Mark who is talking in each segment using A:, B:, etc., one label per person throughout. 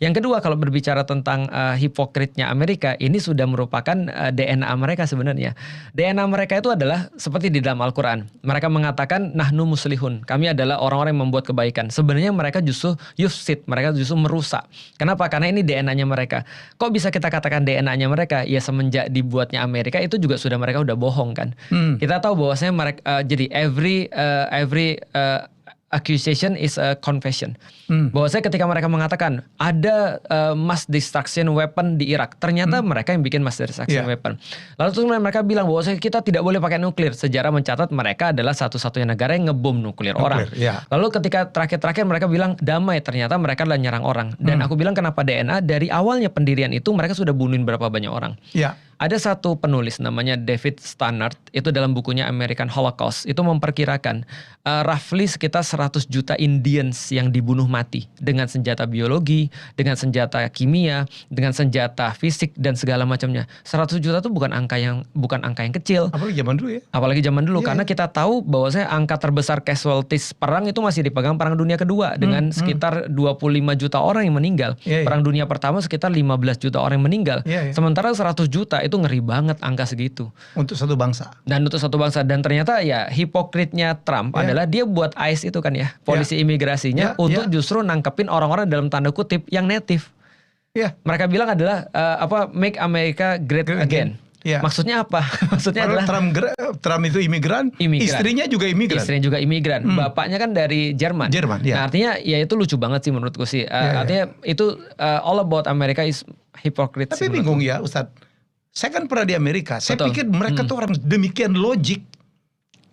A: Yang kedua, kalau berbicara tentang hipokritnya Amerika, ini sudah merupakan DNA mereka sebenarnya. DNA mereka itu adalah seperti di dalam Al-Quran. Mereka mengatakan nahnu muslihun, kami adalah orang-orang yang membuat kebaikan. Sebenarnya mereka justru yufsid, mereka justru merusak. Kenapa? Karena ini DNA-nya mereka. Kok bisa kita katakan DNA-nya mereka? Ya semenjak dibuatnya Amerika itu juga sudah mereka udah bohong kan. Kita tahu bahwasanya mereka jadi every accusation is a confession. Bahwasanya ketika mereka mengatakan ada mass destruction weapon di Irak, ternyata mereka yang bikin mass destruction weapon. Lalu terus mereka bilang bahwasanya kita tidak boleh pakai nuklir. Sejarah mencatat mereka adalah satu-satunya negara yang ngebom nuklir orang. Lalu ketika terakhir mereka bilang damai, ternyata mereka adalah nyerang orang. Dan aku bilang kenapa DNA, dari awalnya pendirian itu mereka sudah bunuhin berapa banyak orang. Ada satu penulis namanya David Stannard, itu dalam bukunya American Holocaust, itu memperkirakan roughly sekitar 100 juta Indians yang dibunuh mati dengan senjata biologi, dengan senjata kimia, dengan senjata fisik dan segala macamnya. 100 juta itu bukan angka yang kecil.
B: Apalagi zaman dulu ya.
A: Apalagi zaman dulu karena kita tahu bahwasanya angka terbesar casualties perang itu masih dipegang Perang Dunia Kedua dengan sekitar 25 juta orang yang meninggal. Perang Dunia Pertama sekitar 15 juta orang yang meninggal. Sementara 100 juta itu ngeri banget angka segitu.
B: Untuk satu bangsa.
A: Dan untuk satu bangsa. Dan ternyata ya hipokritnya Trump adalah dia buat ICE itu kan ya. Polisi imigrasinya untuk justru nangkepin orang-orang dalam tanda kutip yang native. Mereka bilang adalah make America great again. Maksudnya apa? Maksudnya adalah
B: Trump itu imigran. Istrinya juga imigran.
A: Istrinya juga imigran. Bapaknya kan dari Jerman. Nah, artinya ya itu lucu banget sih menurutku sih. Artinya itu all about America is hypocrite.
B: Tapi bingung ya Ustadz. Saya kan pernah di Amerika. Saya pikir mereka tuh orang demikian logik.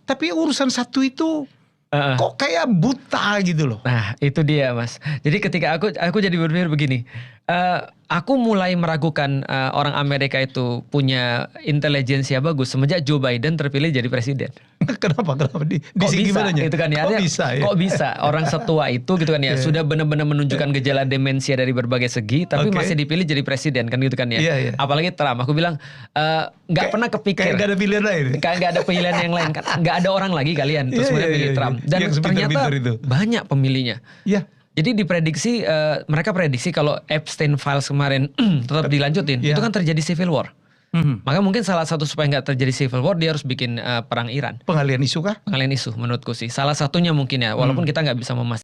B: Tapi urusan satu itu kok kayak buta gitu loh.
A: Nah itu dia Mas. Jadi ketika aku jadi berpikir begini. Aku mulai meragukan orang Amerika itu punya intelijensia bagus semenjak Joe Biden terpilih jadi presiden.
B: Kenapa?
A: Kok bisa gitu kan ya? Kok bisa orang setua itu gitu kan ya sudah benar-benar menunjukkan gejala demensia dari berbagai segi tapi masih dipilih jadi presiden kan gitu kan ya. Apalagi Trump, aku bilang nggak pernah kepikir.
B: Kayak gak ada pilihan lain.
A: Nggak ada pilihan yang lain kan. Nggak ada orang lagi kalian terus kemudian pilih Trump. Dan ternyata banyak pemilihnya. Jadi diprediksi, mereka prediksi kalau Epstein Files kemarin tetap dilanjutin, itu kan terjadi civil war. Maka mungkin salah satu supaya nggak terjadi civil war, dia harus bikin perang Iran.
B: Pengalian isu kah?
A: Pengalian isu menurutku sih. Salah satunya mungkin ya, walaupun kita nggak bisa memastikan.